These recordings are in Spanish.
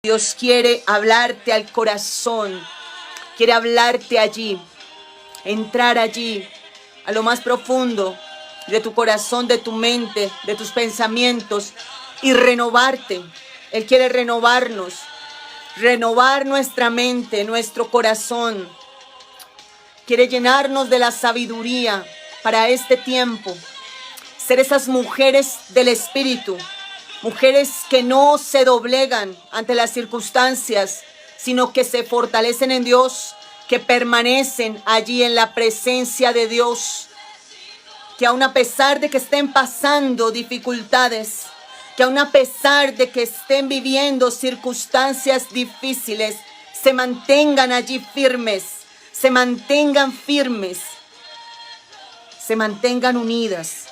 Dios quiere hablarte al corazón, quiere hablarte allí, entrar allí, a lo más profundo de tu corazón, de tu mente, de tus pensamientos y renovarte. Él quiere renovarnos, renovar nuestra mente, nuestro corazón. Quiere llenarnos de la sabiduría para este tiempo. Ser esas mujeres del Espíritu. Mujeres que no se doblegan ante las circunstancias, sino que se fortalecen en Dios, que permanecen allí en la presencia de Dios, que aun a pesar de que estén pasando dificultades, que aun a pesar de que estén viviendo circunstancias difíciles, se mantengan allí firmes, se mantengan firmes, se mantengan unidas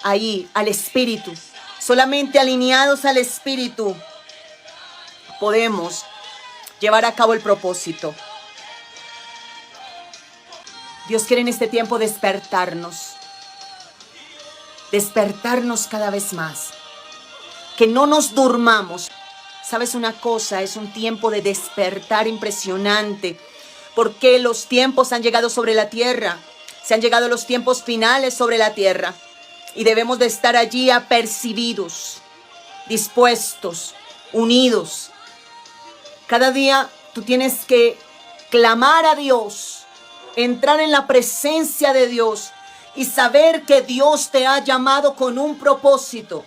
ahí al Espíritu. Solamente alineados al Espíritu podemos llevar a cabo el propósito. Dios quiere en este tiempo despertarnos cada vez más. Que no nos durmamos. ¿Sabes una cosa? Es un tiempo de despertar impresionante. Porque los tiempos han llegado sobre la tierra. Se han llegado los tiempos finales sobre la tierra. Y debemos de estar allí apercibidos, dispuestos, unidos. Cada día tú tienes que clamar a Dios, entrar en la presencia de Dios y saber que Dios te ha llamado con un propósito.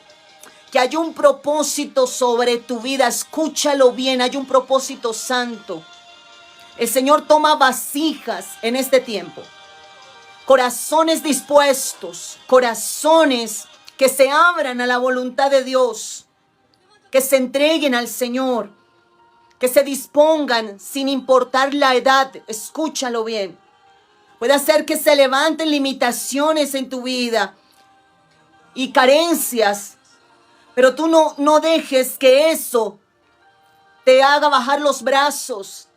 Que hay un propósito sobre tu vida. Escúchalo bien, hay un propósito santo. El Señor toma vasijas en este tiempo. Corazones dispuestos, corazones que se abran a la voluntad de Dios, que se entreguen al Señor, que se dispongan sin importar la edad. Escúchalo bien. Puede ser que se levanten limitaciones en tu vida y carencias, pero tú no dejes que eso te haga bajar los brazos,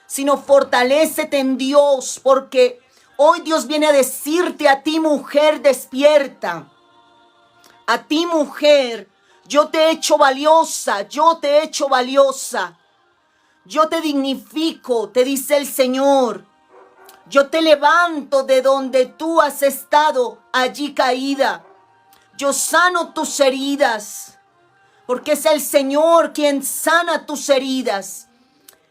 sino fortalécete en Dios, porque hoy Dios viene a decirte a ti, mujer, despierta. A ti, mujer, yo te he hecho valiosa, yo te he hecho valiosa. Yo te dignifico, te dice el Señor. Yo te levanto de donde tú has estado allí caída. Yo sano tus heridas, porque es el Señor quien sana tus heridas.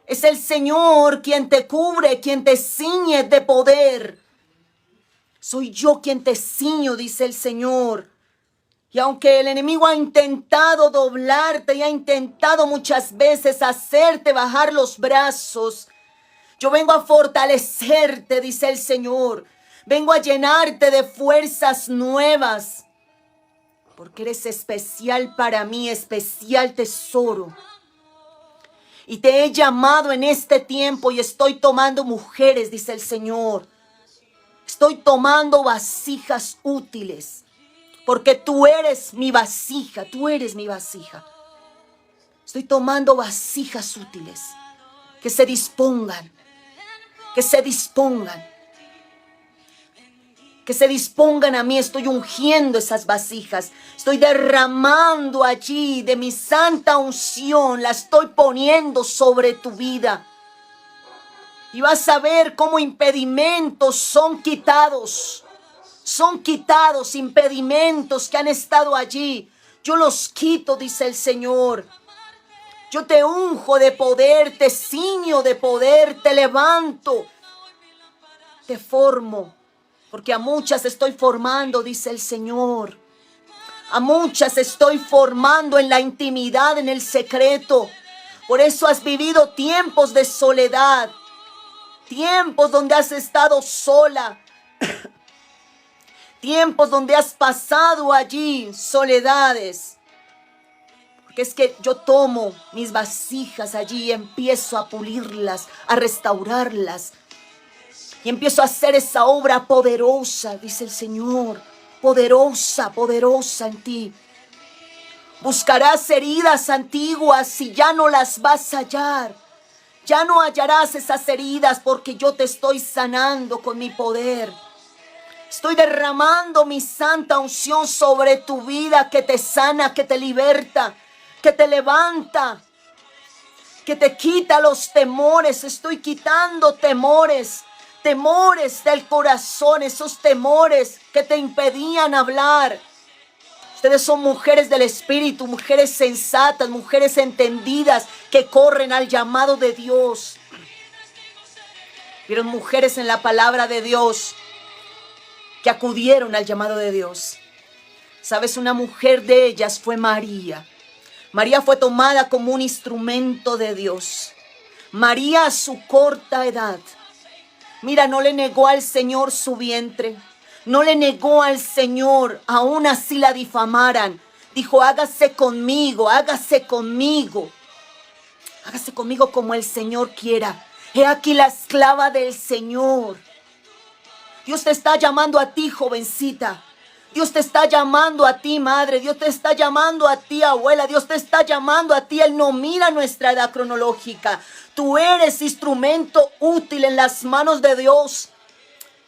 Es el Señor quien te cubre, quien te ciñe de poder. Soy yo quien te ciño, dice el Señor. Y aunque el enemigo ha intentado doblarte y ha intentado muchas veces hacerte bajar los brazos, yo vengo a fortalecerte, dice el Señor. Vengo a llenarte de fuerzas nuevas, porque eres especial para mí, especial tesoro. Y te he llamado en este tiempo y estoy tomando mujeres, dice el Señor. Estoy tomando vasijas útiles, porque tú eres mi vasija, tú eres mi vasija. Estoy tomando vasijas útiles, que se dispongan, que se dispongan. Que se dispongan a mí. Estoy ungiendo esas vasijas. Estoy derramando allí de mi santa unción. La estoy poniendo sobre tu vida. Y vas a ver cómo impedimentos son quitados. Son quitados impedimentos que han estado allí. Yo los quito, dice el Señor. Yo te unjo de poder, te ciño de poder, te levanto, te formo. Porque a muchas estoy formando, dice el Señor. A muchas estoy formando en la intimidad, en el secreto. Por eso has vivido tiempos de soledad. Tiempos donde has estado sola. Tiempos donde has pasado allí soledades. Porque es que yo tomo mis vasijas allí y empiezo a pulirlas, a restaurarlas. Y empiezo a hacer esa obra poderosa, dice el Señor. Poderosa, poderosa en ti. Buscarás heridas antiguas y ya no las vas a hallar. Ya no hallarás esas heridas porque yo te estoy sanando con mi poder. Estoy derramando mi santa unción sobre tu vida que te sana, que te liberta, que te levanta. que te quita los temores. Estoy quitando temores del corazón, esos temores que te impedían hablar. Ustedes son mujeres del Espíritu, mujeres sensatas, mujeres entendidas que corren al llamado de Dios. Vieron mujeres en la palabra de Dios que acudieron al llamado de Dios. Sabes, una mujer de ellas fue María. María fue tomada como un instrumento de Dios. María a su corta edad, mira, no le negó al Señor su vientre. No le negó al Señor, aún así la difamaran. Dijo, hágase conmigo, hágase conmigo. Hágase conmigo como el Señor quiera. He aquí la esclava del Señor. Dios te está llamando a ti, jovencita. Dios te está llamando a ti, madre. Dios te está llamando a ti, abuela. Dios te está llamando a ti. Él no mira nuestra edad cronológica. Tú eres instrumento útil en las manos de Dios.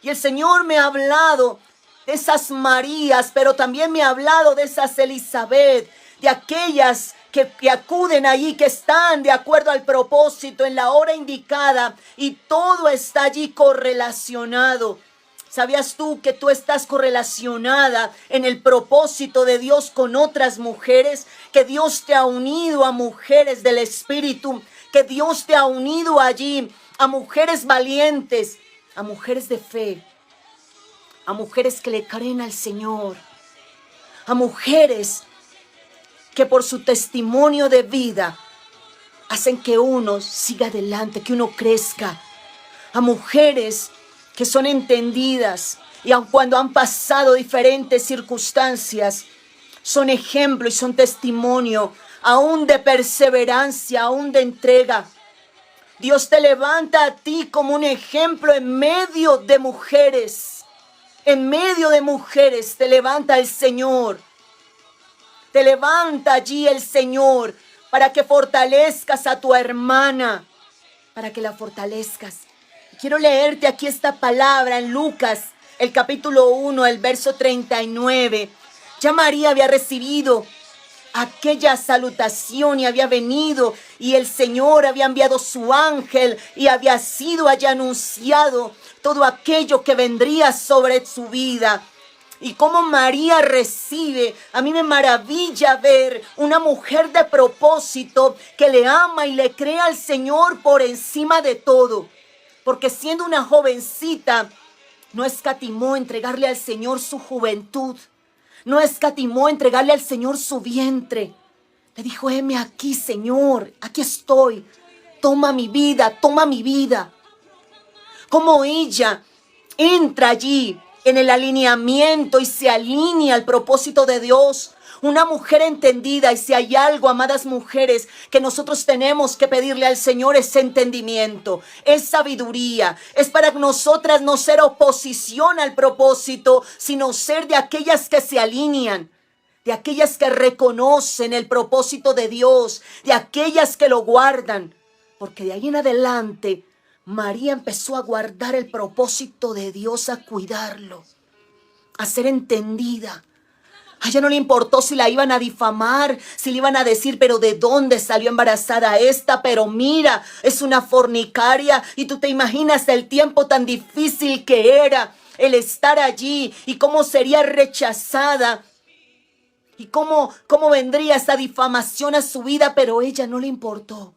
Y el Señor me ha hablado de esas Marías, pero también me ha hablado de esas Elizabeth, de aquellas que acuden allí, que están de acuerdo al propósito en la hora indicada, y todo está allí correlacionado. ¿Sabías tú que tú estás correlacionada en el propósito de Dios con otras mujeres? Que Dios te ha unido a mujeres del Espíritu, que Dios te ha unido allí a mujeres valientes, a mujeres de fe, a mujeres que le creen al Señor, a mujeres que por su testimonio de vida hacen que uno siga adelante, que uno crezca, a mujeres que son entendidas y aun cuando han pasado diferentes circunstancias, son ejemplo y son testimonio aún de perseverancia, aún de entrega. Dios te levanta a ti como un ejemplo en medio de mujeres. En medio de mujeres te levanta el Señor. Te levanta allí el Señor para que fortalezcas a tu hermana, para que la fortalezcas. Quiero leerte aquí esta palabra en Lucas, el capítulo 1, el verso 39. Ya María había recibido aquella salutación y había venido, y el Señor había enviado su ángel y había sido allá anunciado todo aquello que vendría sobre su vida. Y cómo María recibe, a mí me maravilla ver una mujer de propósito que le ama y le cree al Señor por encima de todo. Porque siendo una jovencita, no escatimó entregarle al Señor su juventud. No escatimó entregarle al Señor su vientre. Le dijo, heme aquí, Señor, aquí estoy. Toma mi vida, toma mi vida. Como ella entra allí en el alineamiento y se alinea al propósito de Dios. Una mujer entendida, y si hay algo, amadas mujeres, que nosotros tenemos que pedirle al Señor es entendimiento, es sabiduría, es para nosotras no ser oposición al propósito, sino ser de aquellas que se alinean, de aquellas que reconocen el propósito de Dios, de aquellas que lo guardan, porque de ahí en adelante María empezó a guardar el propósito de Dios, a cuidarlo, a ser entendida. A ella no le importó si la iban a difamar, si le iban a decir, pero ¿de dónde salió embarazada esta? Pero mira, es una fornicaria. Y tú te imaginas el tiempo tan difícil que era el estar allí y cómo sería rechazada y cómo vendría esa difamación a su vida, pero a ella no le importó.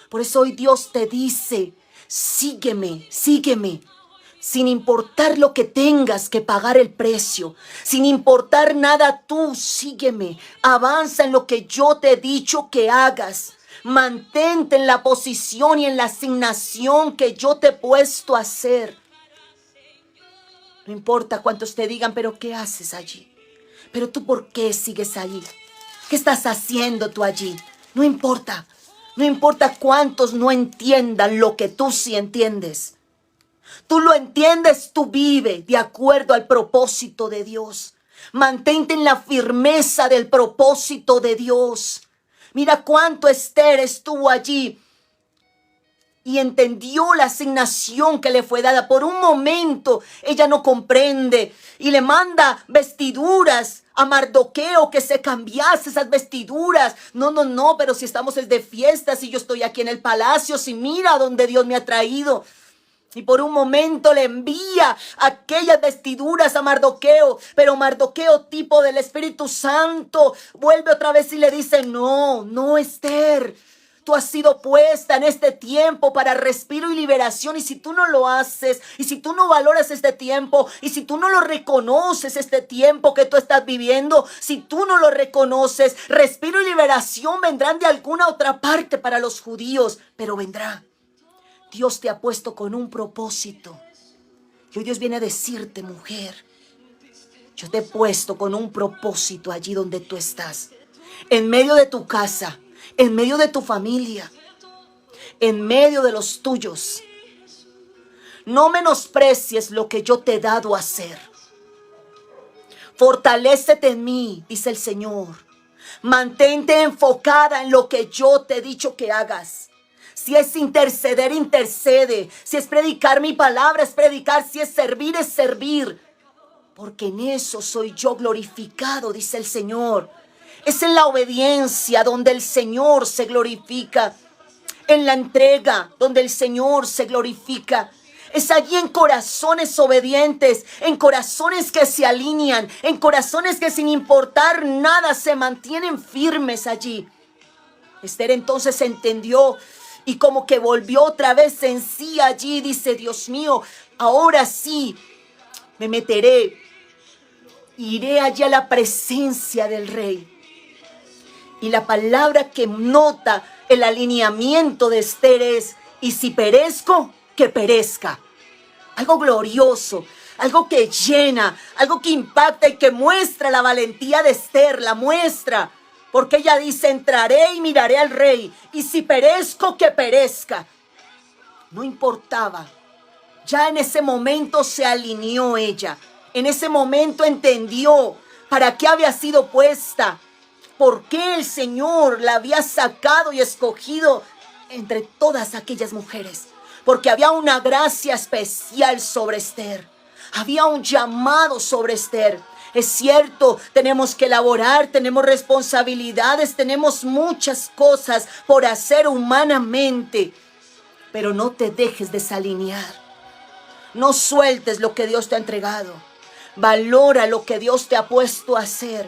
Por eso hoy Dios te dice, sígueme, sígueme. Sin importar lo que tengas que pagar el precio, sin importar nada, tú sígueme, avanza en lo que yo te he dicho que hagas, mantente en la posición y en la asignación que yo te he puesto a hacer. No importa cuántos te digan, pero ¿qué haces allí? Pero tú, ¿por qué sigues allí? ¿Qué estás haciendo tú allí? No importa, no importa cuántos no entiendan lo que tú sí entiendes. Tú lo entiendes, tú vive de acuerdo al propósito de Dios. Mantente en la firmeza del propósito de Dios. Mira cuánto Esther estuvo allí y entendió la asignación que le fue dada. Por un momento ella no comprende y le manda vestiduras a Mardoqueo que se cambiase esas vestiduras. No, pero si estamos de fiesta, si yo estoy aquí en el palacio, si mira donde Dios me ha traído. Y por un momento le envía aquellas vestiduras a Mardoqueo. Pero Mardoqueo, tipo del Espíritu Santo, vuelve otra vez y le dice: no, Esther, tú has sido puesta en este tiempo para respiro y liberación. Y si tú no lo haces, y si tú no valoras este tiempo, y si tú no lo reconoces, este tiempo que tú estás viviendo, si tú no lo reconoces, respiro y liberación vendrán de alguna otra parte para los judíos, pero vendrá. Dios te ha puesto con un propósito. Y hoy Dios viene a decirte: mujer, yo te he puesto con un propósito allí donde tú estás. En medio de tu casa, en medio de tu familia, en medio de los tuyos. No menosprecies lo que yo te he dado a hacer. Fortalécete en mí, dice el Señor. Mantente enfocada en lo que yo te he dicho que hagas. Si es interceder, intercede. Si es predicar mi palabra, es predicar. Si es servir. Porque en eso soy yo glorificado, dice el Señor. Es en la obediencia donde el Señor se glorifica. En la entrega donde el Señor se glorifica. Es allí en corazones obedientes, en corazones que se alinean, en corazones que sin importar nada se mantienen firmes allí. Esther entonces entendió y como que volvió otra vez en sí allí. Dice: Dios mío, ahora sí me meteré. Iré allá a la presencia del rey. Y la palabra que nota el alineamiento de Esther es: y si perezco, que perezca. Algo glorioso, algo que llena, algo que impacta y que muestra la valentía de Esther, la muestra. Porque ella dice: entraré y miraré al rey, y si perezco, que perezca. No importaba. Ya en ese momento se alineó ella. En ese momento entendió para qué había sido puesta. Por qué el Señor la había sacado y escogido entre todas aquellas mujeres. Porque había una gracia especial sobre Esther. Había un llamado sobre Esther. Es cierto, tenemos que elaborar, tenemos responsabilidades, tenemos muchas cosas por hacer humanamente. Pero no te dejes desalinear. No sueltes lo que Dios te ha entregado. Valora lo que Dios te ha puesto a hacer.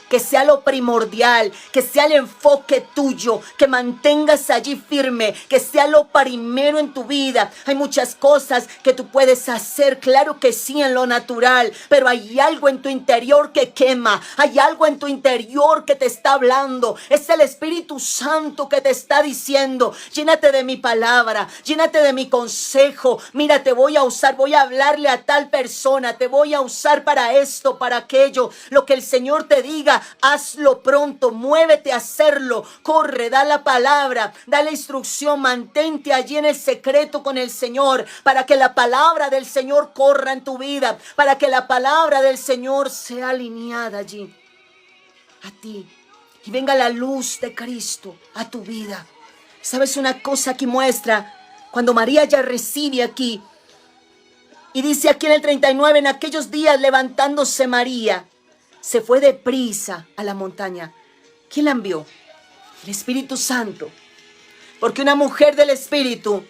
Que sea lo primordial, que sea el enfoque tuyo, que mantengas allí firme, que sea lo primero en tu vida. Hay muchas cosas que tú puedes hacer, claro que sí, en lo natural, pero hay algo en tu interior que quema, hay algo en tu interior que te está hablando. Es el Espíritu Santo que te está diciendo: llénate de mi palabra, llénate de mi consejo. Mira, te voy a usar, voy a hablarle a tal persona, te voy a usar para esto, para aquello. Lo que el Señor te diga, hazlo pronto, muévete a hacerlo, corre, da la palabra, da la instrucción, mantente allí en el secreto con el Señor, para que la palabra del Señor corra en tu vida, para que la palabra del Señor sea alineada allí a ti y venga la luz de Cristo a tu vida. ¿Sabes una cosa que muestra? Cuando María ya recibe aquí, y dice aquí en el 39, en aquellos días levantándose María, se fue deprisa a la montaña. ¿Quién la envió? El Espíritu Santo. Porque una mujer del Espíritu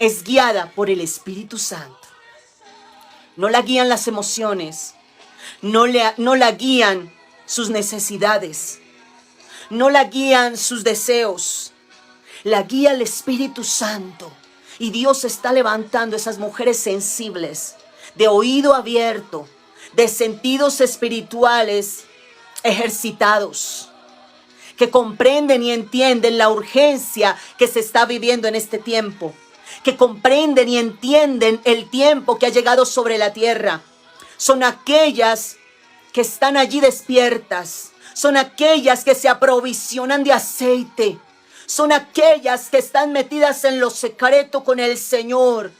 es guiada por el Espíritu Santo. No la guían las emociones. No la guían sus necesidades. No la guían sus deseos. La guía el Espíritu Santo. Y Dios está levantando esas mujeres sensibles, de oído abierto, de sentidos espirituales ejercitados, que comprenden y entienden la urgencia que se está viviendo en este tiempo, que comprenden y entienden el tiempo que ha llegado sobre la tierra. Son aquellas que están allí despiertas, son aquellas que se aprovisionan de aceite, son aquellas que están metidas en lo secreto con el Señor.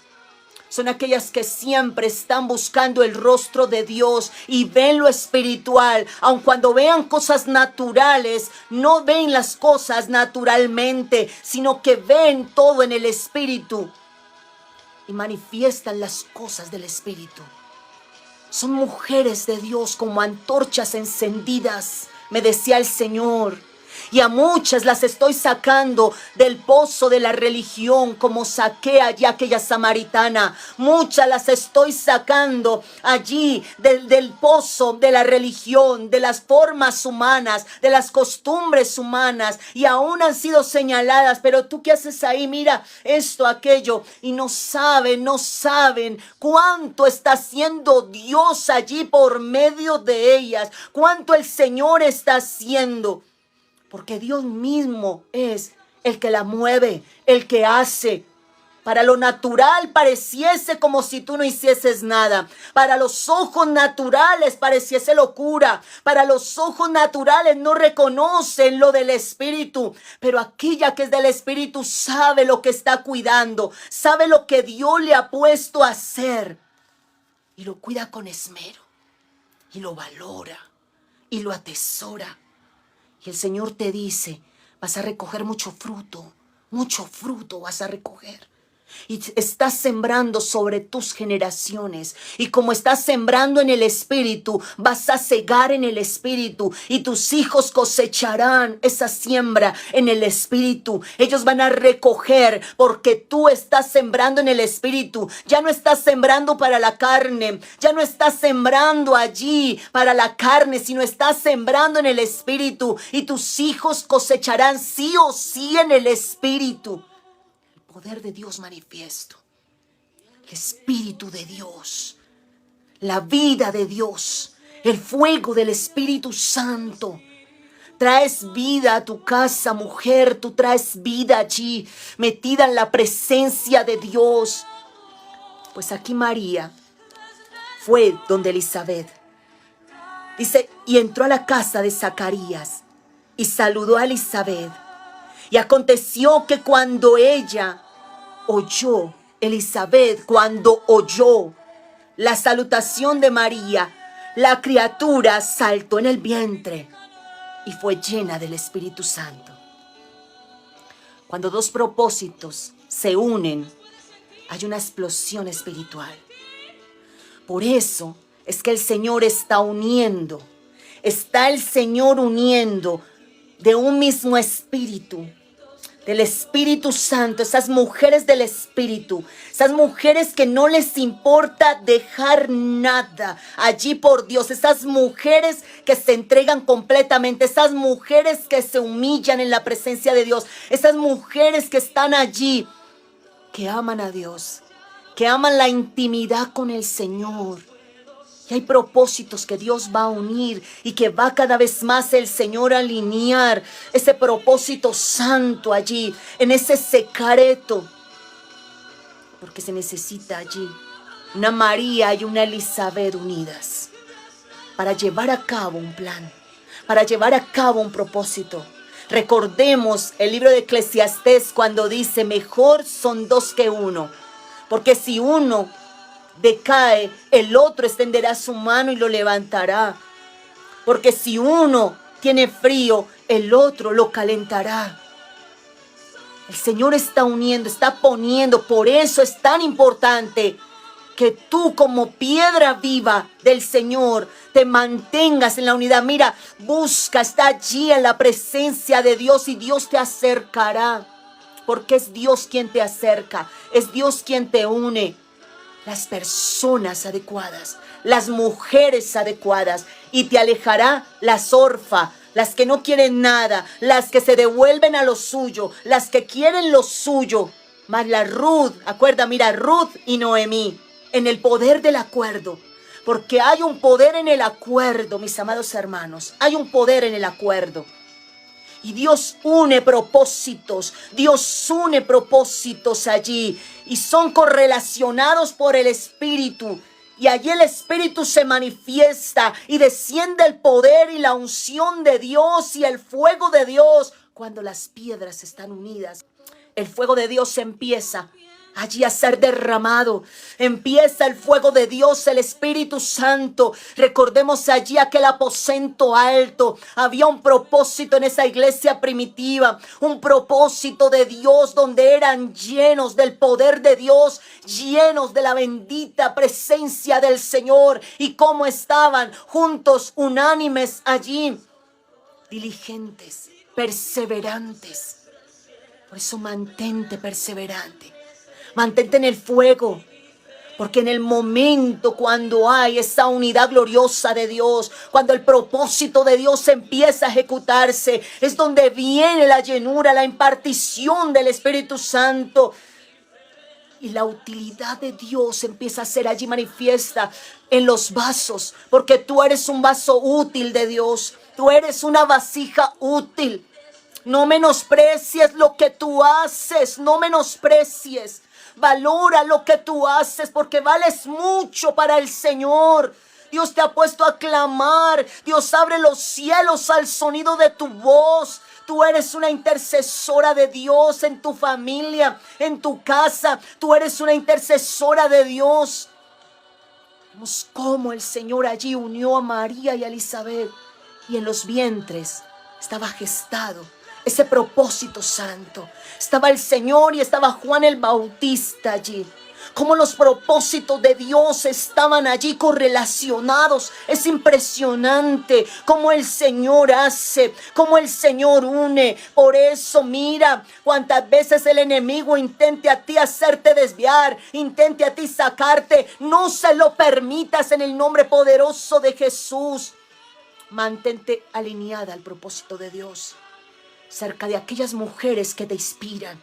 Son aquellas que siempre están buscando el rostro de Dios y ven lo espiritual. Aun cuando vean cosas naturales, no ven las cosas naturalmente, sino que ven todo en el espíritu y manifiestan las cosas del espíritu. Son mujeres de Dios como antorchas encendidas, me decía el Señor. Y a muchas las estoy sacando del pozo de la religión, como saqué allí a aquella samaritana. Muchas las estoy sacando allí del pozo de la religión, de las formas humanas, de las costumbres humanas. Y aún han sido señaladas, pero tú qué haces ahí, mira esto, aquello. Y no saben cuánto está haciendo Dios allí por medio de ellas. Cuánto el Señor está haciendo. Porque Dios mismo es el que la mueve, el que hace. Para lo natural pareciese como si tú no hicieses nada. Para los ojos naturales pareciese locura. Para los ojos naturales no reconocen lo del Espíritu. Pero aquella que es del Espíritu sabe lo que está cuidando. Sabe lo que Dios le ha puesto a hacer. Y lo cuida con esmero. Y lo valora. Y lo atesora. Y el Señor te dice, vas a recoger mucho fruto vas a recoger. Y estás sembrando sobre tus generaciones. Y como estás sembrando en el Espíritu, vas a cegar en el Espíritu. Y tus hijos cosecharán esa siembra en el Espíritu. Ellos van a recoger porque tú estás sembrando en el Espíritu. Ya no estás sembrando para la carne. Ya no estás sembrando allí para la carne, sino estás sembrando en el Espíritu. Y tus hijos cosecharán sí o sí en el Espíritu. Poder de Dios manifiesto, el Espíritu de Dios, la vida de Dios, el fuego del Espíritu Santo. Traes vida a tu casa, mujer, tú traes vida allí, metida en la presencia de Dios. Pues aquí María fue donde Elizabeth. Dice, y entró a la casa de Zacarías y saludó a Elizabeth. Y aconteció que cuando Elizabeth oyó la salutación de María, la criatura saltó en el vientre y fue llena del Espíritu Santo. Cuando dos propósitos se unen, hay una explosión espiritual. Por eso es que el Señor está uniendo de un mismo espíritu. Del Espíritu Santo, esas mujeres del Espíritu, esas mujeres que no les importa dejar nada allí por Dios, esas mujeres que se entregan completamente, esas mujeres que se humillan en la presencia de Dios, esas mujeres que están allí, que aman a Dios, que aman la intimidad con el Señor. Y hay propósitos que Dios va a unir y que va cada vez más el Señor a alinear ese propósito santo allí, en ese secreto. Porque se necesita allí una María y una Elizabeth unidas para llevar a cabo un plan, para llevar a cabo un propósito. Recordemos el libro de Eclesiastés cuando dice, mejor son dos que uno, porque si uno decae, el otro extenderá su mano y lo levantará. Porque si uno tiene frío, el otro lo calentará. El Señor está uniendo, está poniendo. Por eso es tan importante que tú como piedra viva del Señor te mantengas en la unidad. Mira, busca, está allí en la presencia de Dios y Dios te acercará. Porque es Dios quien te acerca, es Dios quien te une. Las personas adecuadas, las mujeres adecuadas, y te alejará las orfa, las que no quieren nada, las que se devuelven a lo suyo, las que quieren lo suyo. Mas la Ruth, mira, Ruth y Noemí, en el poder del acuerdo, porque hay un poder en el acuerdo, mis amados hermanos, hay un poder en el acuerdo. Y Dios une propósitos allí y son correlacionados por el Espíritu. Y allí el Espíritu se manifiesta y desciende el poder y la unción de Dios y el fuego de Dios. Cuando las piedras están unidas, el fuego de Dios empieza allí a ser derramado. Empieza el fuego de Dios, el Espíritu Santo. Recordemos allí aquel aposento alto. Había un propósito en esa iglesia primitiva, un propósito de Dios donde eran llenos del poder de Dios, llenos de la bendita presencia del Señor. Y cómo estaban juntos, unánimes allí, diligentes, perseverantes. Por eso mantente perseverante. Mantente en el fuego, porque en el momento cuando hay esa unidad gloriosa de Dios, cuando el propósito de Dios empieza a ejecutarse, es donde viene la llenura, la impartición del Espíritu Santo. Y la utilidad de Dios empieza a ser allí manifiesta en los vasos, porque tú eres un vaso útil de Dios, tú eres una vasija útil. No menosprecies lo que tú haces, no menosprecies. Valora lo que tú haces porque vales mucho para el Señor. Dios te ha puesto a clamar. Dios abre los cielos al sonido de tu voz. Tú eres una intercesora de Dios en tu familia, en tu casa. Tú eres una intercesora de Dios. Vemos cómo el Señor allí unió a María y a Elizabeth. Y en los vientres estaba gestado ese propósito santo. Estaba el Señor y estaba Juan el Bautista allí. Como los propósitos de Dios estaban allí correlacionados. Es impresionante cómo el Señor hace, cómo el Señor une. Por eso mira cuántas veces el enemigo intente a ti hacerte desviar, intente a ti sacarte. No se lo permitas en el nombre poderoso de Jesús. Mantente alineada al propósito de Dios. Cerca de aquellas mujeres que te inspiran,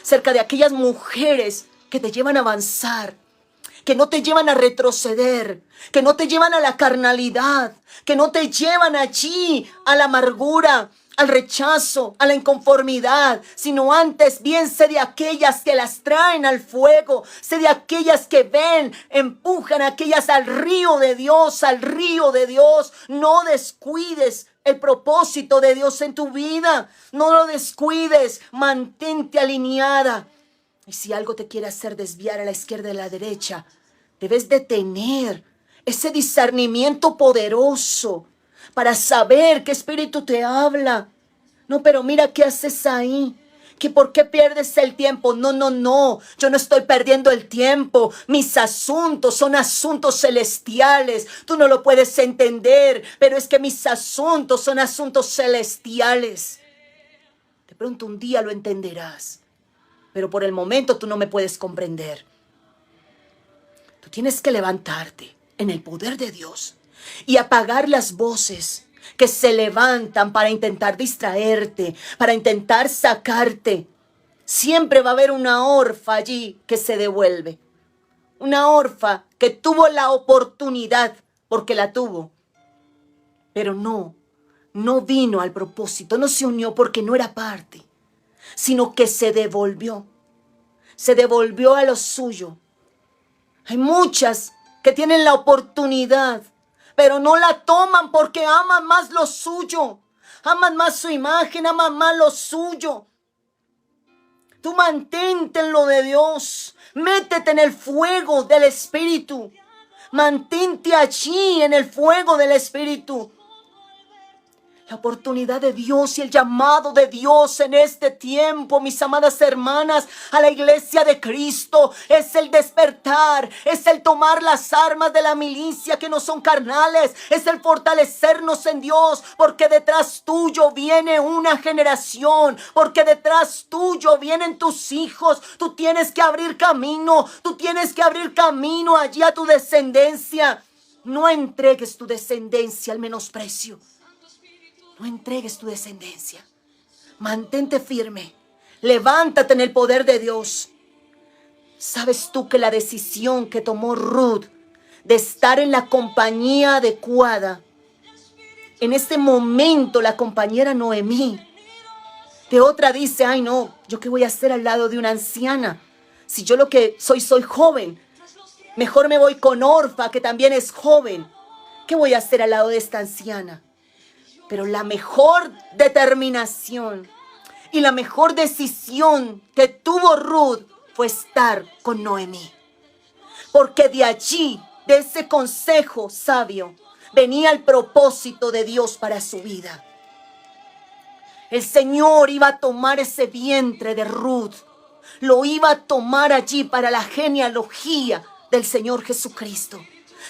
cerca de aquellas mujeres que te llevan a avanzar, que no te llevan a retroceder, que no te llevan a la carnalidad, que no te llevan allí a la amargura, al rechazo, a la inconformidad, sino antes bien sé de aquellas que las traen al fuego, sé de aquellas que ven, empujan a aquellas al río de Dios, al río de Dios. No descuides el propósito de Dios en tu vida, no lo descuides, mantente alineada. Y si algo te quiere hacer desviar a la izquierda y a la derecha, debes de tener ese discernimiento poderoso para saber qué espíritu te habla. No, pero mira qué haces ahí. ¿Que por qué pierdes el tiempo? No. Yo no estoy perdiendo el tiempo. Mis asuntos son asuntos celestiales. Tú no lo puedes entender, pero es que mis asuntos son asuntos celestiales. De pronto un día lo entenderás, pero por el momento tú no me puedes comprender. Tú tienes que levantarte en el poder de Dios y apagar las voces que se levantan para intentar distraerte, para intentar sacarte. Siempre va a haber una orfa allí que se devuelve. Una orfa que tuvo la oportunidad porque la tuvo, pero no vino al propósito, no se unió porque no era parte, sino que se devolvió a lo suyo. Hay muchas que tienen la oportunidad, pero no la toman porque aman más lo suyo, aman más su imagen, aman más lo suyo. Tú mantente en lo de Dios, métete en el fuego del Espíritu, mantente allí en el fuego del Espíritu. La oportunidad de Dios y el llamado de Dios en este tiempo, mis amadas hermanas, a la iglesia de Cristo, es el despertar, es el tomar las armas de la milicia que no son carnales, es el fortalecernos en Dios, porque detrás tuyo viene una generación, porque detrás tuyo vienen tus hijos. Tú tienes que abrir camino, allí a tu descendencia. No entregues tu descendencia al menosprecio. No entregues tu descendencia. Mantente firme. Levántate en el poder de Dios. ¿Sabes tú que la decisión que tomó Ruth de estar en la compañía adecuada, en este momento la compañera Noemí, de otra dice, ay no, ¿yo qué voy a hacer al lado de una anciana? Si yo lo que soy joven, mejor me voy con Orfa, que también es joven. ¿Qué voy a hacer al lado de esta anciana? Pero la mejor determinación y la mejor decisión que tuvo Ruth fue estar con Noemí. Porque de allí, de ese consejo sabio, venía el propósito de Dios para su vida. El Señor iba a tomar ese vientre de Ruth, lo iba a tomar allí para la genealogía del Señor Jesucristo,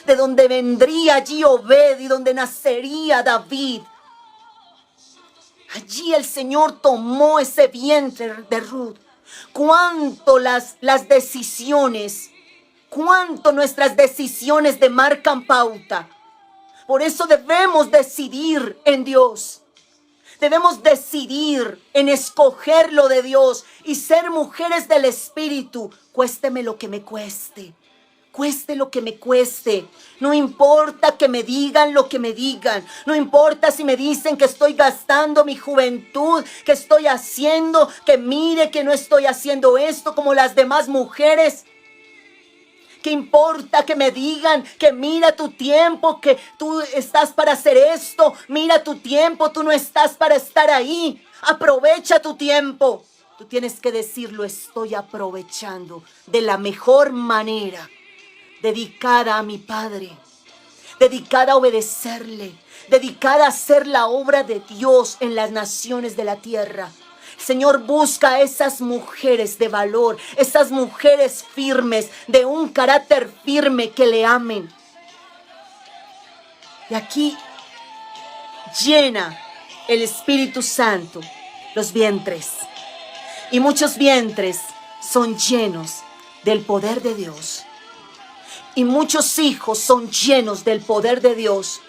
de donde vendría allí Obed y donde nacería David. Allí el Señor tomó ese vientre de Ruth. Cuánto las decisiones, cuánto nuestras decisiones demarcan pauta. Por eso debemos decidir en Dios. Debemos decidir en escoger lo de Dios y ser mujeres del Espíritu, cuésteme lo que me cueste. Cueste lo que me cueste. No importa que me digan lo que me digan. No importa si me dicen que estoy gastando mi juventud, que estoy haciendo, que mire que no estoy haciendo esto como las demás mujeres. ¿Qué importa que me digan que mira tu tiempo, que tú estás para hacer esto? Mira tu tiempo, tú no estás para estar ahí. Aprovecha tu tiempo. Tú tienes que decirlo, estoy aprovechando de la mejor manera. Dedicada a mi Padre, dedicada a obedecerle, dedicada a hacer la obra de Dios en las naciones de la tierra. El Señor busca a esas mujeres de valor, esas mujeres firmes, de un carácter firme que le amen. Y aquí llena el Espíritu Santo los vientres. Y muchos vientres son llenos del poder de Dios. Y muchos hijos son llenos del poder de Dios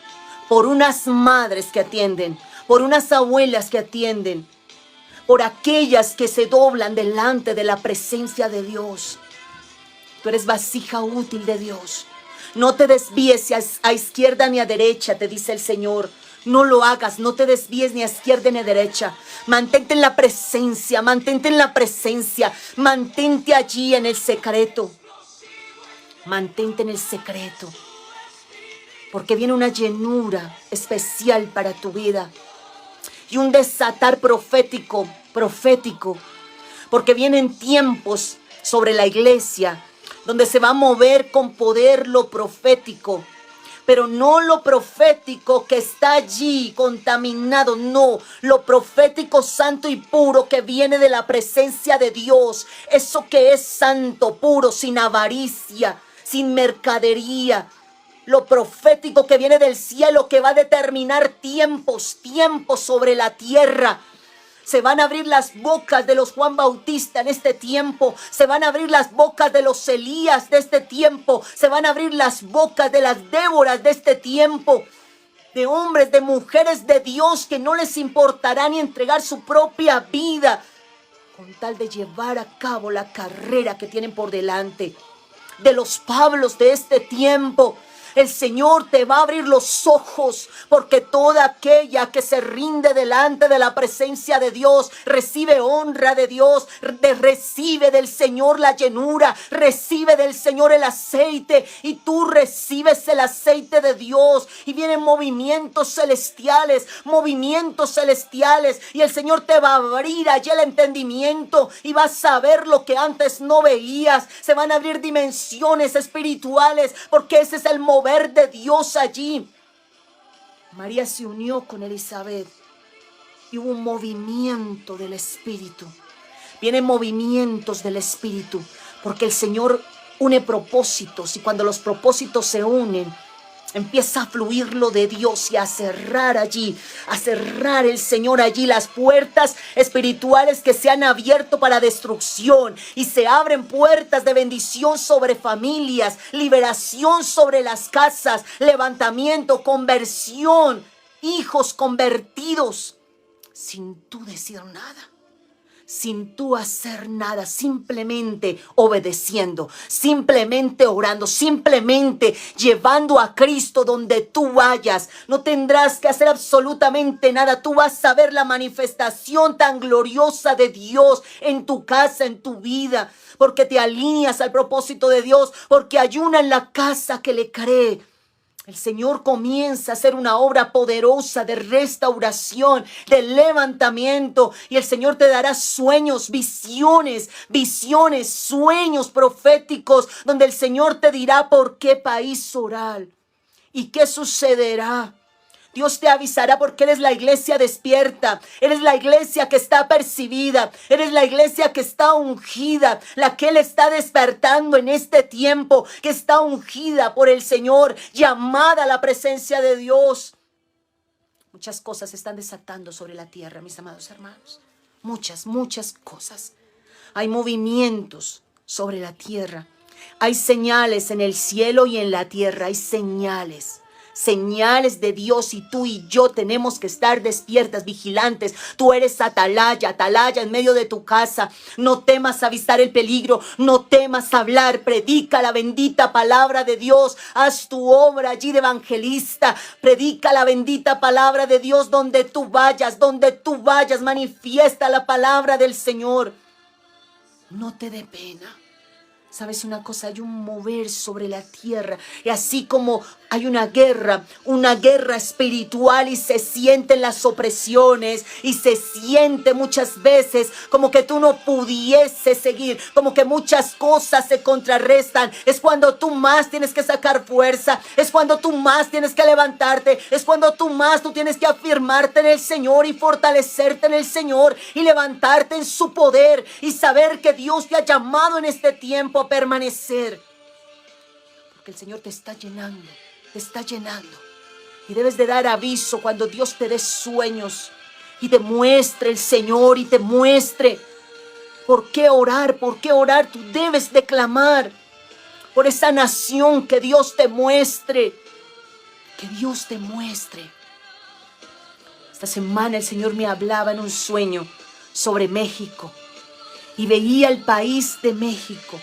por unas madres que atienden, por unas abuelas que atienden, por aquellas que se doblan delante de la presencia de Dios. Tú eres vasija útil de Dios. No te desvíes a izquierda ni a derecha, te dice el Señor. No lo hagas, no te desvíes ni a izquierda ni a derecha. Mantente en la presencia, mantente en la presencia, mantente allí en el secreto. Mantente en el secreto, porque viene una llenura especial para tu vida y un desatar profético, porque vienen tiempos sobre la iglesia donde se va a mover con poder lo profético, pero no lo profético que está allí contaminado, no, lo profético santo y puro que viene de la presencia de Dios, eso que es santo, puro, sin avaricia, sin mercadería, lo profético que viene del cielo, que va a determinar tiempos sobre la tierra. Se van a abrir las bocas de los Juan Bautista en este tiempo. Se van a abrir las bocas de los Elías de este tiempo. Se van a abrir las bocas de las Déboras de este tiempo. De hombres, de mujeres de Dios que no les importará ni entregar su propia vida con tal de llevar a cabo la carrera que tienen por delante. De los Pablos de este tiempo, el Señor te va a abrir los ojos, porque toda aquella que se rinde delante de la presencia de Dios recibe honra de Dios, recibe del Señor la llenura, recibe del Señor el aceite, y tú recibes el aceite de Dios y vienen movimientos celestiales, y el Señor te va a abrir allí el entendimiento y vas a ver lo que antes no veías. Se van a abrir dimensiones espirituales, porque ese es el mover de Dios allí. María se unió con Elizabeth y hubo un movimiento del Espíritu. Vienen movimientos del Espíritu, porque el Señor une propósitos, y cuando los propósitos se unen, empieza a fluir lo de Dios y a cerrar allí, a cerrar el Señor allí las puertas espirituales que se han abierto para destrucción, y se abren puertas de bendición sobre familias, liberación sobre las casas, levantamiento, conversión, hijos convertidos, sin tú decir nada. Sin tú hacer nada, simplemente obedeciendo, simplemente orando, simplemente llevando a Cristo donde tú vayas. No tendrás que hacer absolutamente nada. Tú vas a ver la manifestación tan gloriosa de Dios en tu casa, en tu vida, porque te alineas al propósito de Dios, porque hay una en la casa que le cree. El Señor comienza a hacer una obra poderosa de restauración, de levantamiento. Y el Señor te dará sueños, visiones, sueños proféticos, donde el Señor te dirá por qué país orar y qué sucederá. Dios te avisará porque eres la iglesia despierta, eres la iglesia que está percibida, eres la iglesia que está ungida, la que Él está despertando en este tiempo, que está ungida por el Señor, llamada a la presencia de Dios. Muchas cosas se están desatando sobre la tierra, mis amados hermanos. Muchas cosas. Hay movimientos sobre la tierra. Hay señales en el cielo y en la tierra. Hay señales de Dios, y tú y yo tenemos que estar despiertas, vigilantes. Tú eres atalaya en medio de tu casa. No temas avistar el peligro, no temas hablar, predica la bendita palabra de Dios. Haz tu obra allí de evangelista, predica la bendita palabra de Dios donde tú vayas, manifiesta la palabra del Señor. No te dé pena. ¿Sabes una cosa? Hay un mover sobre la tierra. Y así como hay una guerra espiritual, y se sienten las opresiones, y se siente muchas veces como que tú no pudieses seguir, como que muchas cosas se contrarrestan. Es cuando tú más tienes que sacar fuerza, es cuando tú más tienes que levantarte, es cuando tú tienes que afirmarte en el Señor y fortalecerte en el Señor y levantarte en su poder y saber que Dios te ha llamado en este tiempo a permanecer, porque el Señor te está llenando, y debes de dar aviso cuando Dios te dé sueños y te muestre el Señor, y te muestre por qué orar. Tú debes de clamar por esa nación, que Dios te muestre, Esta semana el Señor me hablaba en un sueño sobre México, y veía el país de México.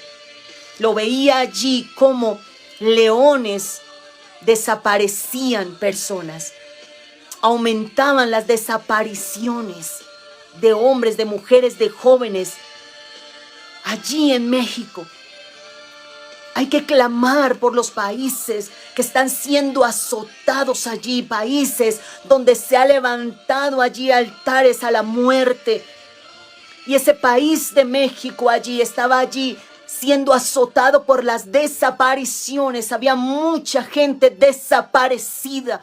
Lo veía allí como leones desaparecían personas. Aumentaban las desapariciones de hombres, de mujeres, de jóvenes. Allí en México hay que clamar por los países que están siendo azotados allí, países donde se ha levantado allí altares a la muerte. Y ese país de México estaba allí siendo azotado por las desapariciones. Había mucha gente desaparecida.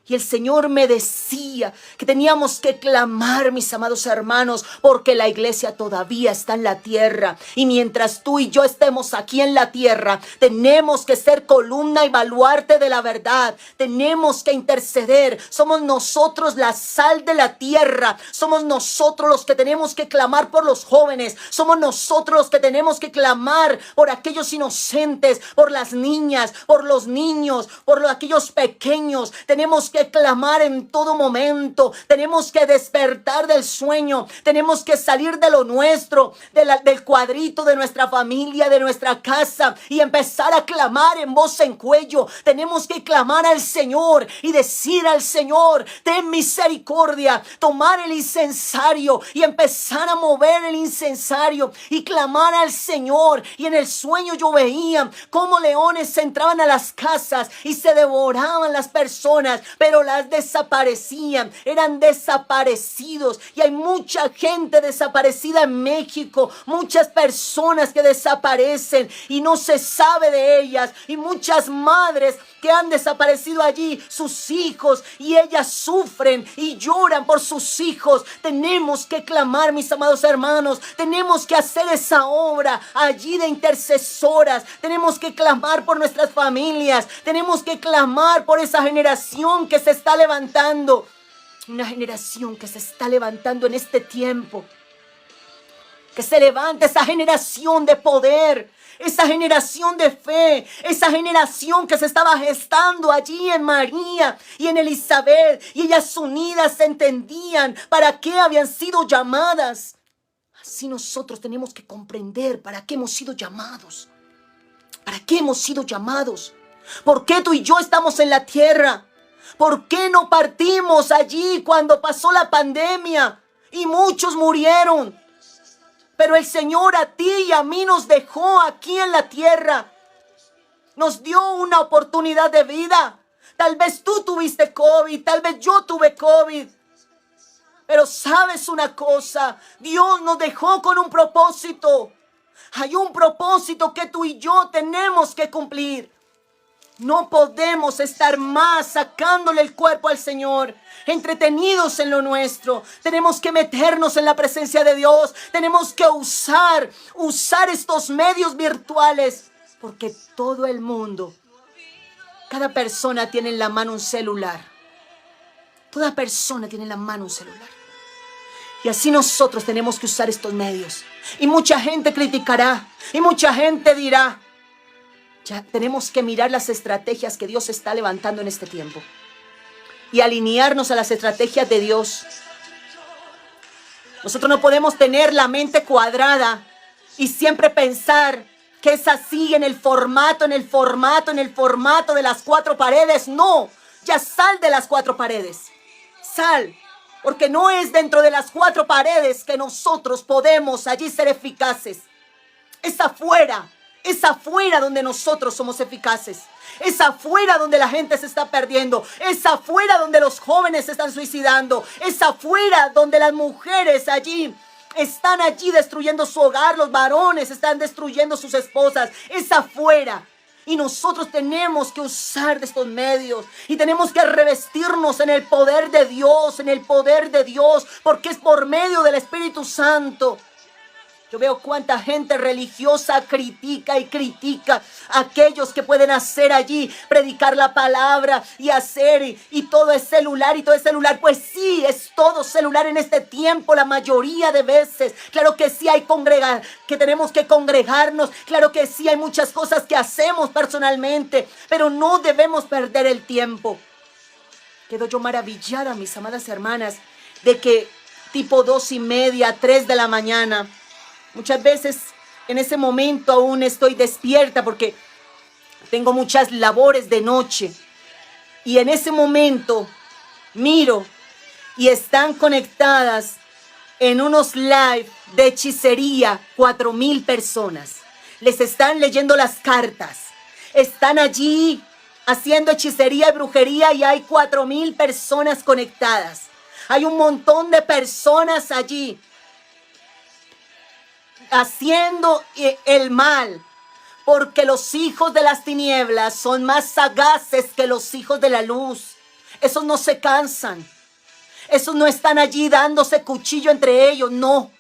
Y el Señor me decía que teníamos que clamar, mis amados hermanos, porque la iglesia todavía está en la tierra. Y mientras tú y yo estemos aquí en la tierra, tenemos que ser columna y baluarte de la verdad. Tenemos que interceder. Somos nosotros la sal de la tierra. Somos nosotros los que tenemos que clamar por los jóvenes. Somos nosotros los que tenemos que clamar por aquellos inocentes, por las niñas, por los niños, por aquellos pequeños. Tenemos que clamar en todo momento. Tenemos que despertar del sueño. Tenemos que salir de lo nuestro, del cuadrito de nuestra familia, de nuestra casa, y empezar a clamar en voz en cuello. Tenemos que clamar al Señor y decir al Señor: ten misericordia. Tomar el incensario y empezar a mover el incensario y clamar al Señor. Y en el sueño yo veía cómo leones entraban a las casas y se devoraban las personas, pero las desaparecían. Eran desaparecidos. Y hay mucha gente desaparecida en México, muchas personas que desaparecen y no se sabe de ellas, y muchas madres que han desaparecido allí, sus hijos, y ellas sufren y lloran por sus hijos. Tenemos que clamar, mis amados hermanos. Tenemos que hacer esa obra allí de intercesoras. Tenemos que clamar por nuestras familias. Tenemos que clamar por esa generación que se está levantando. Una generación que se está levantando en este tiempo. Que se levante esa generación de poder, esa generación de fe, esa generación que se estaba gestando allí en María y en Elizabeth, y ellas unidas se entendían para qué habían sido llamadas. Así nosotros tenemos que comprender para qué hemos sido llamados. ¿Para qué hemos sido llamados? ¿Por qué tú y yo estamos en la tierra? ¿Por qué no partimos allí cuando pasó la pandemia y muchos murieron? Pero el Señor a ti y a mí nos dejó aquí en la tierra. Nos dio una oportunidad de vida. Tal vez tú tuviste COVID, tal vez yo tuve COVID. Pero sabes una cosa, Dios nos dejó con un propósito. Hay un propósito que tú y yo tenemos que cumplir. No podemos estar más sacándole el cuerpo al Señor, entretenidos en lo nuestro. Tenemos que meternos en la presencia de Dios. Tenemos que usar estos medios virtuales. Porque todo el mundo, cada persona tiene en la mano un celular. Toda persona tiene en la mano un celular. Y así nosotros tenemos que usar estos medios. Y mucha gente criticará. Y mucha gente dirá. Ya tenemos que mirar las estrategias que Dios está levantando en este tiempo. Y alinearnos a las estrategias de Dios. Nosotros no podemos tener la mente cuadrada y siempre pensar que es así en el formato de las 4 paredes. No, ya sal de las 4 paredes. Sal, porque no es dentro de las 4 paredes que nosotros podemos allí ser eficaces. Es afuera donde nosotros somos eficaces. Es afuera donde la gente se está perdiendo. Es afuera donde los jóvenes se están suicidando. Es afuera donde las mujeres están allí destruyendo su hogar. Los varones están destruyendo sus esposas. Es afuera. Y nosotros tenemos que usar de estos medios. Y tenemos que revestirnos en el poder de Dios. Porque es por medio del Espíritu Santo. Yo veo cuánta gente religiosa critica a aquellos que pueden hacer allí, predicar la palabra y hacer, y todo es celular, Pues sí, es todo celular en este tiempo, la mayoría de veces. Claro que sí hay que tenemos que congregarnos. Claro que sí hay muchas cosas que hacemos personalmente, pero no debemos perder el tiempo. Quedo yo maravillada, mis amadas hermanas, de que tipo 2:30, 3 de la mañana, muchas veces en ese momento aún estoy despierta porque tengo muchas labores de noche. Y en ese momento miro y están conectadas en unos live de hechicería 4,000 personas. Les están leyendo las cartas. Están allí haciendo hechicería y brujería y hay 4,000 personas conectadas. Hay un montón de personas allí haciendo el mal, porque los hijos de las tinieblas son más sagaces que los hijos de la luz. Esos no se cansan. Esos no están allí dándose cuchillo entre ellos, no.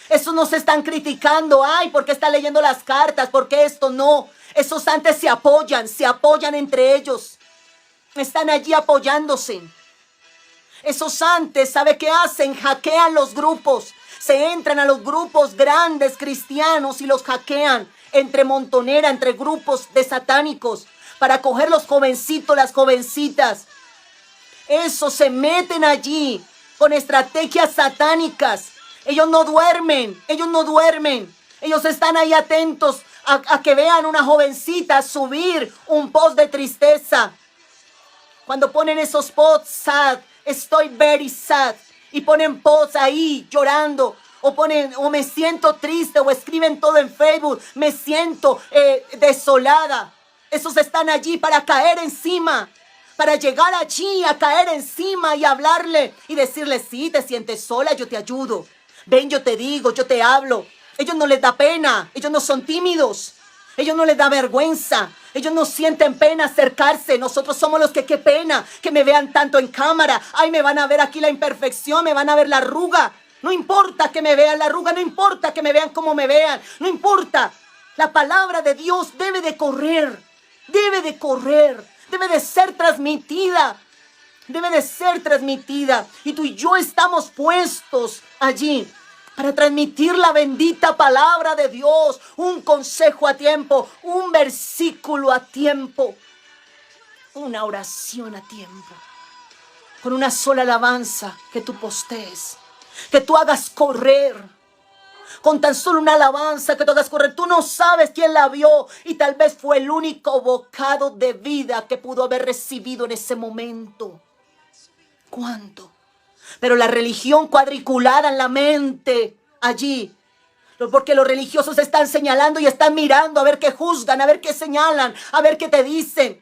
Esos no se están criticando. Ay, ¿por qué está leyendo las cartas? ¿Por qué esto? No. Esos antes se apoyan entre ellos. Están allí apoyándose. Esos antes, ¿sabe qué hacen? Hackean los grupos. Se entran a los grupos grandes cristianos y los hackean entre montonera, entre grupos de satánicos, para coger los jovencitos, las jovencitas. Esos se meten allí con estrategias satánicas. Ellos no duermen. Ellos están ahí atentos a que vean una jovencita subir un post de tristeza. Cuando ponen esos posts sad, estoy very sad, y ponen posts ahí llorando, o me siento triste, o escriben todo en Facebook, me siento desolada. Esos están allí para caer encima, para llegar allí a caer encima y hablarle y decirle: sí, te sientes sola, yo te ayudo. Ven, yo te digo, yo te hablo. Ellos no les da pena, ellos no son tímidos. Ellos no les da vergüenza. Ellos no sienten pena acercarse. Nosotros somos los que, qué pena que me vean tanto en cámara. Ay, me van a ver aquí la imperfección, me van a ver la arruga. No importa que me vean la arruga, no importa que me vean como me vean, no importa. La palabra de Dios debe de correr, debe de ser transmitida. Y tú y yo estamos puestos allí para transmitir la bendita palabra de Dios, un consejo a tiempo, un versículo a tiempo, una oración a tiempo, con una sola alabanza que tú postees, que tú hagas correr, con tan solo una alabanza que tú hagas correr. Tú no sabes quién la vio y tal vez fue el único bocado de vida que pudo haber recibido en ese momento. ¿Cuánto? Pero la religión cuadriculada en la mente allí, porque los religiosos están señalando y están mirando a ver qué juzgan, a ver qué señalan, a ver qué te dicen.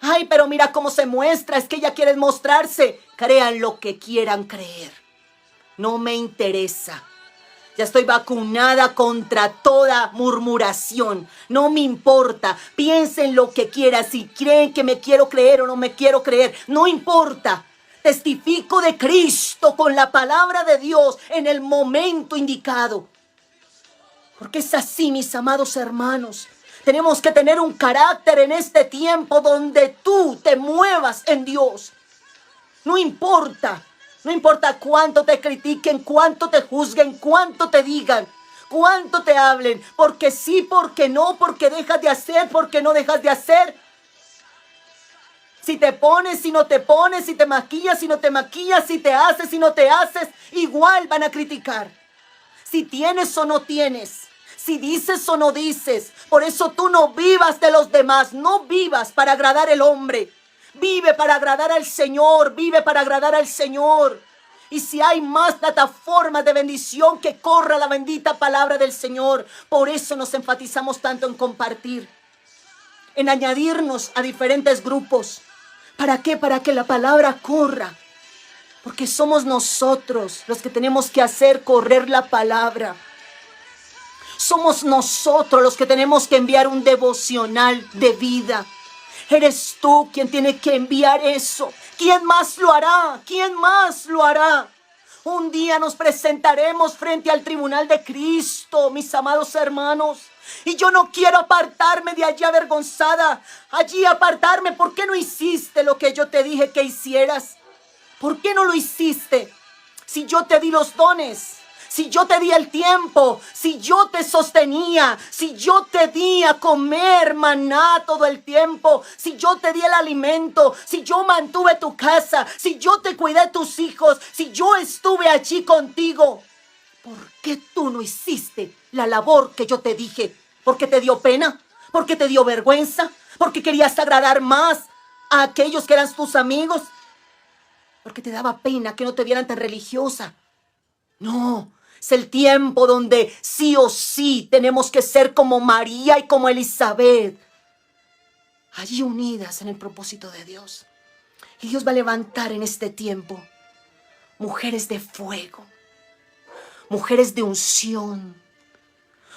Ay, pero mira cómo se muestra, es que ella quiere mostrarse. Crean lo que quieran creer. No me interesa. Ya estoy vacunada contra toda murmuración. No me importa. Piensen lo que quieran. Si creen que me quiero creer o no me quiero creer, no importa. Testifico de Cristo con la palabra de Dios en el momento indicado. Porque es así, mis amados hermanos. Tenemos que tener un carácter en este tiempo donde tú te muevas en Dios. No importa. No importa cuánto te critiquen, cuánto te juzguen, cuánto te digan, cuánto te hablen. Porque sí, porque no, porque dejas de hacer, porque no dejas de hacer. Si te pones, si no te pones, si te maquillas, si no te maquillas, si te haces, si no te haces, igual van a criticar. Si tienes o no tienes, si dices o no dices. Por eso tú no vivas de los demás, no vivas para agradar al hombre. Vive para agradar al Señor, vive para agradar al Señor. Y si hay más plataformas de bendición, que corra la bendita palabra del Señor. Por eso nos enfatizamos tanto en compartir, en añadirnos a diferentes grupos. ¿Para qué? Para que la palabra corra. Porque somos nosotros los que tenemos que hacer correr la palabra. Somos nosotros los que tenemos que enviar un devocional de vida. Eres tú quien tiene que enviar eso. ¿Quién más lo hará? ¿Quién más lo hará? Un día nos presentaremos frente al tribunal de Cristo, mis amados hermanos. Y yo no quiero apartarme de allí avergonzada. Allí apartarme. ¿Por qué no hiciste lo que yo te dije que hicieras? ¿Por qué no lo hiciste? Si yo te di los dones. Si yo te di el tiempo, si yo te sostenía, si yo te di a comer maná todo el tiempo, si yo te di el alimento, si yo mantuve tu casa, si yo te cuidé tus hijos, si yo estuve allí contigo, ¿por qué tú no hiciste la labor que yo te dije? ¿Porque te dio pena? ¿Porque te dio vergüenza? ¿Porque querías agradar más a aquellos que eran tus amigos? ¿Porque te daba pena que no te vieran tan religiosa? No. Es el tiempo donde sí o sí tenemos que ser como María y como Elizabeth, allí unidas en el propósito de Dios. Y Dios va a levantar en este tiempo mujeres de fuego, mujeres de unción,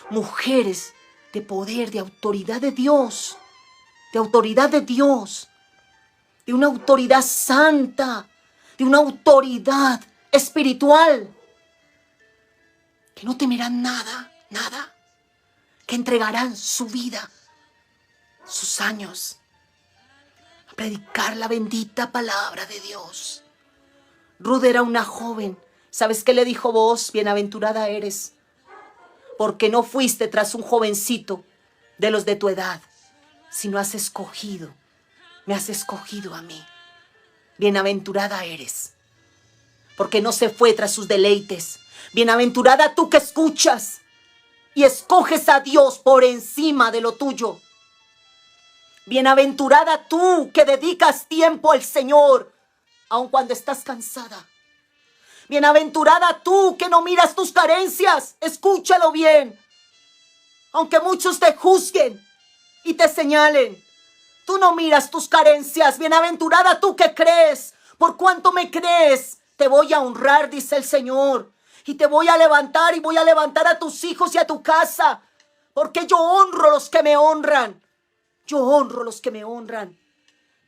mujeres de poder, de autoridad de Dios, de autoridad de Dios, de una autoridad santa, de una autoridad espiritual. Que no temerán nada, nada. Que entregarán su vida, sus años, a predicar la bendita palabra de Dios. Ruth era una joven. ¿Sabes qué le dijo Booz? Bienaventurada eres, porque no fuiste tras un jovencito de los de tu edad, sino has escogido, me has escogido a mí. Bienaventurada eres, porque no se fue tras sus deleites. Bienaventurada tú que escuchas y escoges a Dios por encima de lo tuyo. Bienaventurada tú que dedicas tiempo al Señor, aun cuando estás cansada. Bienaventurada tú que no miras tus carencias, escúchalo bien. Aunque muchos te juzguen y te señalen, tú no miras tus carencias. Bienaventurada tú que crees, por cuanto me crees, te voy a honrar, dice el Señor. Y te voy a levantar y voy a levantar a tus hijos y a tu casa. Porque yo honro a los que me honran. Yo honro a los que me honran.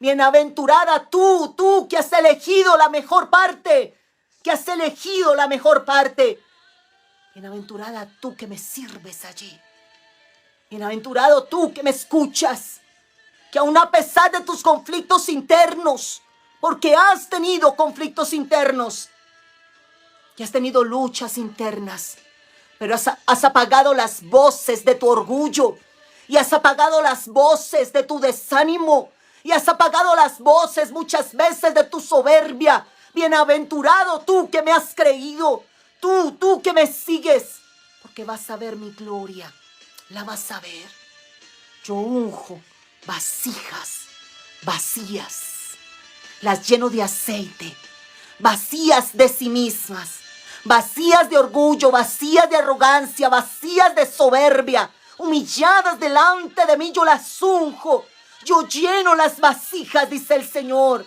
Bienaventurada tú que has elegido la mejor parte. Que has elegido la mejor parte. Bienaventurada tú que me sirves allí. Bienaventurado tú que me escuchas. Que aun a pesar de tus conflictos internos, porque has tenido conflictos internos, y has tenido luchas internas, pero has apagado las voces de tu orgullo, y has apagado las voces de tu desánimo, y has apagado las voces muchas veces de tu soberbia. Bienaventurado tú que me has creído, tú que me sigues, porque vas a ver mi gloria, la vas a ver. Yo unjo vasijas vacías, las lleno de aceite, vacías de sí mismas, vacías de orgullo, vacías de arrogancia, vacías de soberbia, humilladas delante de mí, yo las unjo. Yo lleno las vasijas, dice el Señor.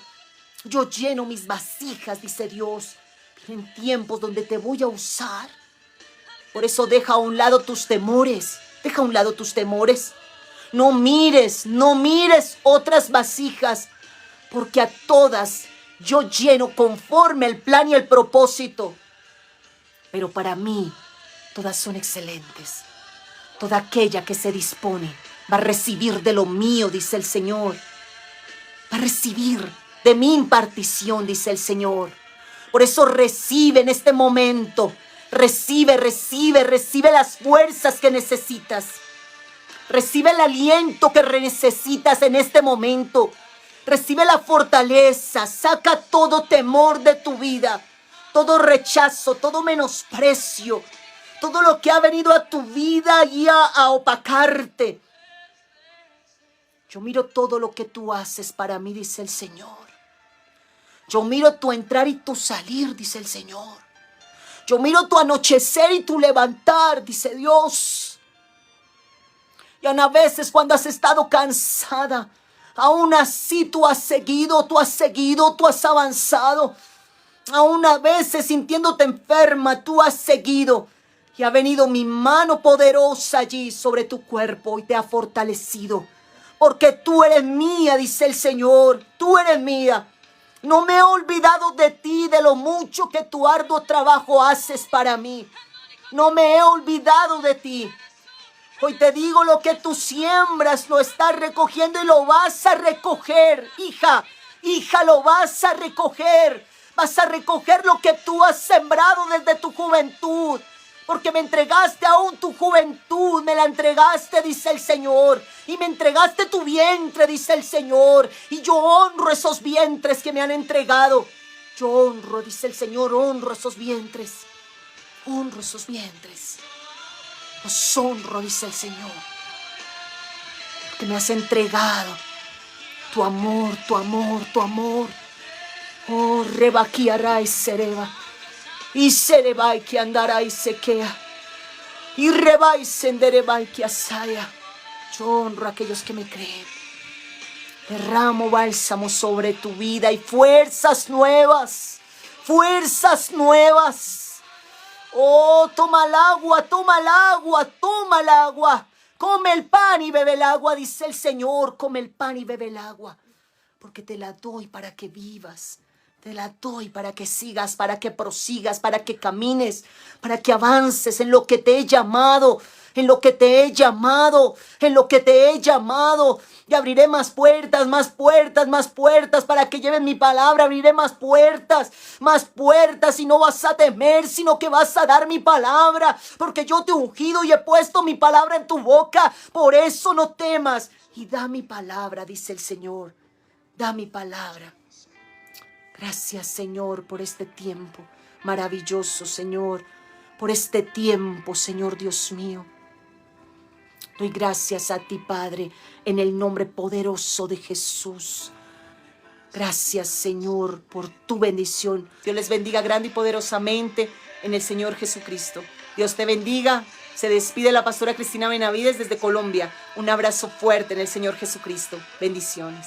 Yo lleno mis vasijas, dice Dios. En tiempos donde te voy a usar. Por eso deja a un lado tus temores. Deja a un lado tus temores. No mires otras vasijas. Porque a todas yo lleno conforme el plan y el propósito. Pero para mí, todas son excelentes. Toda aquella que se dispone va a recibir de lo mío, dice el Señor. Va a recibir de mi impartición, dice el Señor. Por eso recibe en este momento. Recibe las fuerzas que necesitas. Recibe el aliento que necesitas en este momento. Recibe la fortaleza. Saca todo temor de tu vida. Todo rechazo, todo menosprecio. Todo lo que ha venido a tu vida y a opacarte. Yo miro todo lo que tú haces para mí, dice el Señor. Yo miro tu entrar y tu salir, dice el Señor. Yo miro tu anochecer y tu levantar, dice Dios. Y aún a veces cuando has estado cansada, aún así tú has seguido, tú has avanzado. Aún a veces sintiéndote enferma, tú has seguido. Y ha venido mi mano poderosa allí sobre tu cuerpo y te ha fortalecido. Porque tú eres mía, dice el Señor. Tú eres mía. No me he olvidado de ti, de lo mucho que tu arduo trabajo haces para mí. No me he olvidado de ti. Hoy te digo, lo que tú siembras lo estás recogiendo y lo vas a recoger. Hija, lo vas a recoger. Vas a recoger lo que tú has sembrado desde tu juventud. Porque me entregaste aún tu juventud, me la entregaste, dice el Señor. Y me entregaste tu vientre, dice el Señor. Y yo honro esos vientres que me han entregado. Yo honro, dice el Señor, honro esos vientres. Honro esos vientres. Los honro, dice el Señor. Porque me has entregado tu amor, tu amor, tu amor. Oh, rebaquiará y sereba. Y serebai que andará y sequea. Y rebai senderebai que asaya. Yo honro a aquellos que me creen. Derramo bálsamo sobre tu vida y fuerzas nuevas. Fuerzas nuevas. Oh, toma el agua, toma el agua, toma el agua. Come el pan y bebe el agua, dice el Señor. Come el pan y bebe el agua. Porque te la doy para que vivas. Te la doy para que sigas, para que prosigas, para que camines, para que avances en lo que te he llamado, en lo que te he llamado, en lo que te he llamado. Y abriré más puertas, más puertas, más puertas para que lleven mi palabra. Abriré más puertas y no vas a temer, sino que vas a dar mi palabra. Porque yo te he ungido y he puesto mi palabra en tu boca. Por eso no temas. Y da mi palabra, dice el Señor. Da mi palabra. Gracias, Señor, por este tiempo maravilloso, Señor. Por este tiempo, Señor Dios mío. Doy gracias a ti, Padre, en el nombre poderoso de Jesús. Gracias, Señor, por tu bendición. Dios les bendiga grande y poderosamente en el Señor Jesucristo. Dios te bendiga. Se despide la pastora Cristina Benavides desde Colombia. Un abrazo fuerte en el Señor Jesucristo. Bendiciones.